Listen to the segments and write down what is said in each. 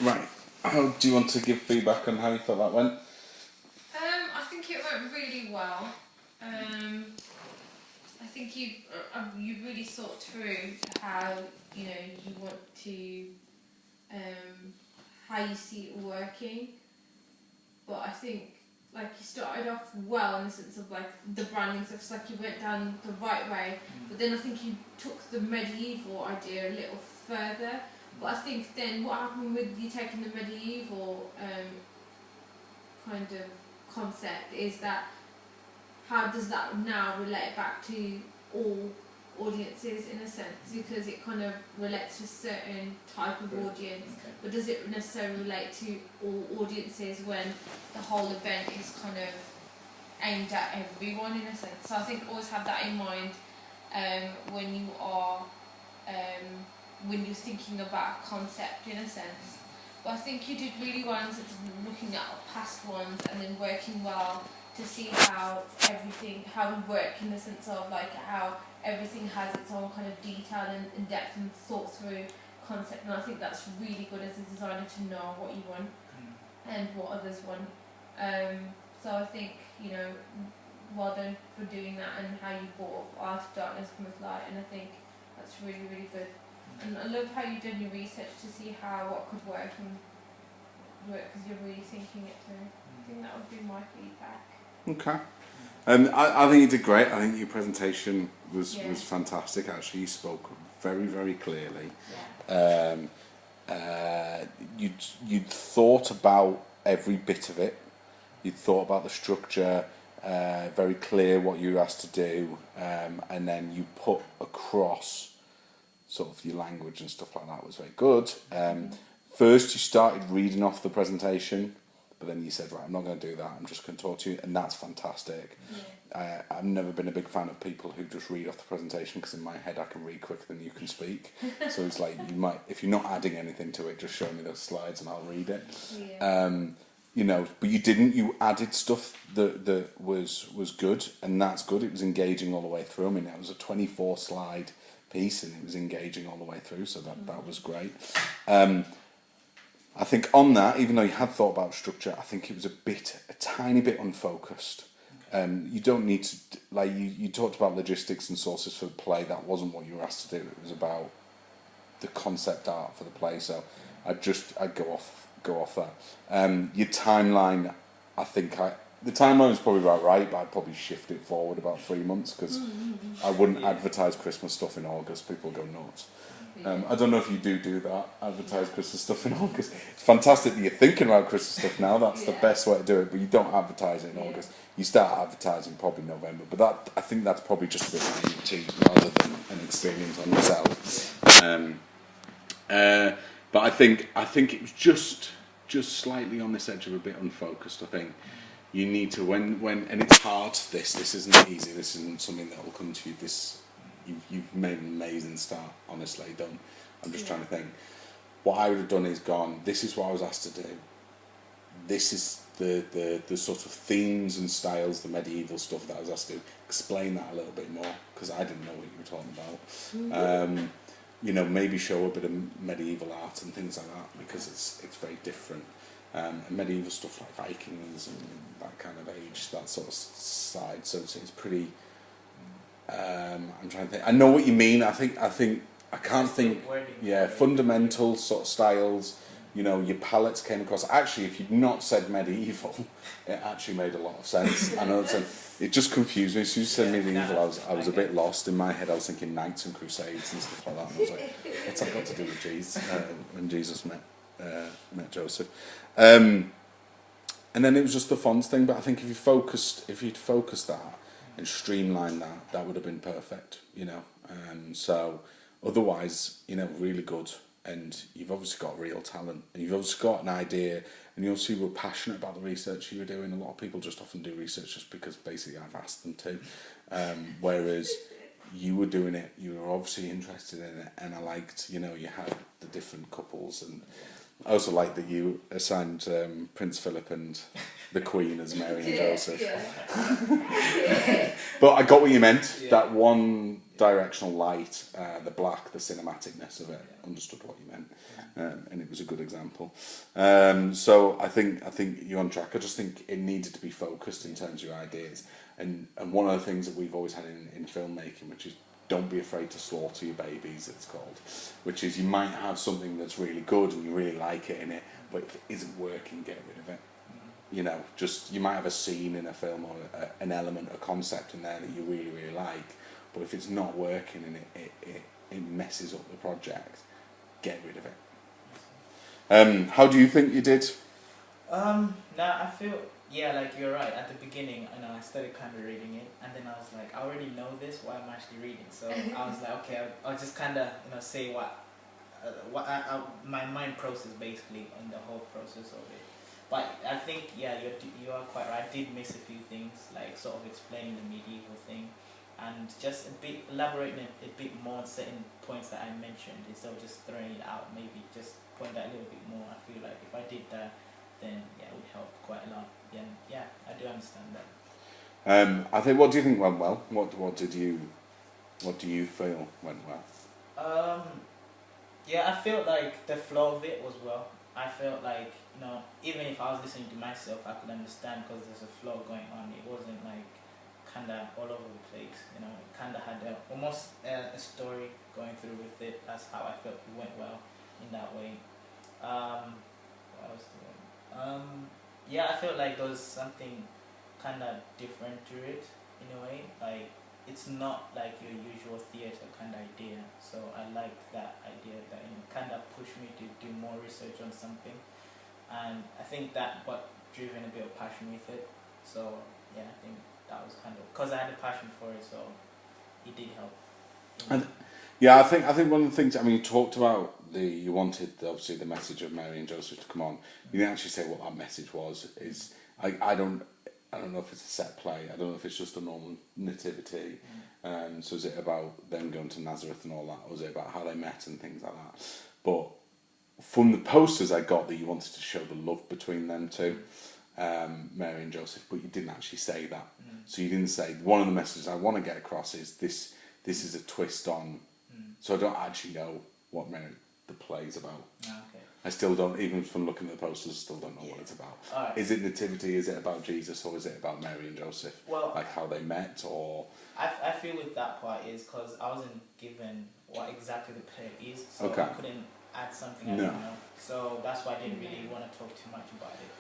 Right. How do you want to give feedback on how you thought that went? I think it went really well. I think you really thought through how you want to how you see it working. But I think like you started off well in the sense of like the branding stuff. It's like you went down the right way, but then I think you took the medieval idea a little further. But I think then what happened with you taking the medieval kind of concept is that how does that now relate back to all audiences in a sense, because it kind of relates to a certain type of audience, but does it necessarily relate to all audiences when the whole event is kind of aimed at everyone in a sense? So I think always have that in mind when you are when you're thinking about a concept in a sense. But I think you did really well in sense of looking at past ones and then working well to see how we work in the sense of like how everything has its own kind of detail and in depth and thought through concept, and I think that's really good as a designer to know what you want and what others want. So I think well done for doing that and how you brought art of darkness cometh light, and I think that's really really good. And I love how you've done your research to see what could work because you're really thinking it through. I think that would be my feedback. Okay. I think you did great. I think your presentation was fantastic. Actually, you spoke very, very clearly. Yeah. You'd thought about every bit of it. You'd thought about the structure, very clear what you were asked to do, and then you put across sort of your language and stuff like that was very good. First, you started reading off the presentation. But then you said, right, I'm not going to do that. I'm just going to talk to you, and that's fantastic. Yeah. I've never been a big fan of people who just read off the presentation, because in my head I can read quicker than you can speak. So it's like, you might, if you're not adding anything to it, just show me the slides and I'll read it. Yeah. But you didn't. You added stuff that was good, and that's good. It was engaging all the way through. I mean, it was a 24 slide piece, and it was engaging all the way through. So that was great. I think on that, even though you had thought about structure, I think it was a tiny bit unfocused. You don't need to, like, you talked about logistics and sources for the play. That wasn't what you were asked to do. It was about the concept art for the play. So I'd go off that. Your timeline, I think the timeline was probably about right, but I'd probably shift it forward about 3 months, because I wouldn't advertise Christmas stuff in August. People go nuts. I don't know if you do that, advertise Christmas stuff in August. It's fantastic that you're thinking about Christmas stuff now. That's the best way to do it, but you don't advertise it in August. You start advertising probably November, but I think that's probably just a bit naivety rather than an experience on yourself. But I think it was just slightly on this edge of a bit unfocused. I think you need to when and it's hard. This isn't easy. This isn't something that will come to you. You've made an amazing start, honestly. I'm just trying to think. What I would have done is gone, this is what I was asked to do. This is the sort of themes and styles, the medieval stuff that I was asked to do. Explain that a little bit more, because I didn't know what you were talking about. Maybe show a bit of medieval art and things like that, because it's very different. And medieval stuff like Vikings and that kind of age, that sort of side. So it's pretty... I'm trying to think. I know what you mean. I can't think. Yeah, fundamental sort of styles. Your palettes came across. Actually, if you'd not said medieval, it actually made a lot of sense. I know it just confused me. As soon as you said medieval, I was a bit lost in my head. I was thinking knights and crusades and stuff like that. And I was like, what's that got to do with Jesus? When Jesus met Joseph. And then it was just the fonts thing. But I think if you'd focused that and streamline that would have been perfect, so otherwise, really good, and you've obviously got real talent, and you've obviously got an idea, and you also were passionate about the research you were doing. A lot of people just often do research just because basically I've asked them to, whereas you were doing it, you were obviously interested in it, and I liked, you had the different couples and I also like that you assigned Prince Philip and the Queen as Mary and Joseph. But I got what you meant. Yeah. That one directional light, the black, the cinematicness of it. Understood what you meant, and it was a good example. So I think you're on track. I just think it needed to be focused in terms of your ideas. And one of the things that we've always had in filmmaking, which is don't be afraid to slaughter your babies, it's called. Which is you might have something that's really good and you really like it in it, but if it isn't working, get rid of it. You know, just you might have a scene in a film or an element, a concept in there that you really, really like, but if it's not working and it messes up the project, get rid of it. How do you think you did? I feel, like you're right. At the beginning, I started kind of reading it, and then I was like, I already know this. Why am I actually reading? So I was like, okay, I'll just kind of say what my mind process basically on the whole process of it. But I think you are quite right. I did miss a few things, like sort of explaining the medieval thing, and just elaborating a bit more on certain points that I mentioned instead of just throwing it out. Maybe just point out a little bit more. I feel like if I did that, then it would help quite a lot. Yeah, I do understand that. I think. What do you think went well? What do you feel went well? I felt like the flow of it was well. I felt like even if I was listening to myself, I could understand because there's a flow going on. It wasn't like kind of all over the place. It kind of had almost a story going through with it. That's how I felt it went well in that way. What else? I felt like there was something kind of different to it in a way. Like it's not like your usual theatre kind of idea. So I liked that idea that kind of pushed me to do more research on something, and I think that what driven a bit of passion with it. So I think that was kind of because I had a passion for it, so it did help. And I think one of the things, you talked about you wanted obviously the message of Mary and Joseph to come on. You didn't actually say what that message was. I don't know if it's a set play. I don't know if it's just a normal nativity. So is it about them going to Nazareth and all that, or is it about how they met and things like that? But from the posters I got that you wanted to show the love between them two, Mary and Joseph, but you didn't actually say that. So you didn't say one of the messages I want to get across is this is a twist on. So I don't actually know what the play's about. Okay. I still don't, even from looking at the posters, I still don't know what it's about. Right. Is it nativity? Is it about Jesus, or is it about Mary and Joseph? Well, like how they met, or I feel with that part is because I wasn't given what exactly the play is, so okay. I couldn't add something I didn't know. So that's why I didn't really want to talk too much about it.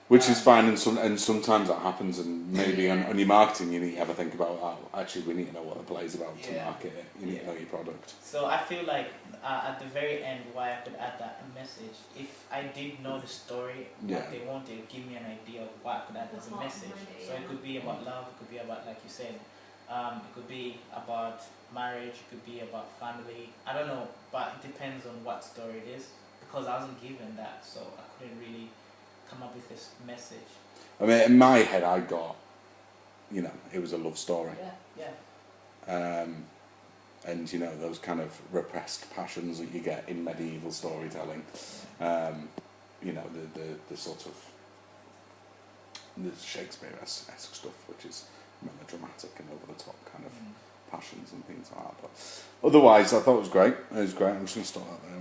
Which is fine, and sometimes that happens, and maybe on your marketing you need to have a think about, actually we need to know what the play's about to market it, you need to know your product. So I feel like at the very end why I could add that message, if I did know the story, what they wanted, give me an idea of what I could add as a message. So it could be about love, it could be about, like you said, it could be about marriage, it could be about family, I don't know, but it depends on what story it is, because I wasn't given that, so I couldn't really come up with this message. In my head I got, it was a love story. And those kind of repressed passions that you get in medieval storytelling, the sort of the Shakespeare-esque stuff, which is melodramatic and over the top kind of passions and things like that. But otherwise, I thought it was great. I'm just going to stop that there.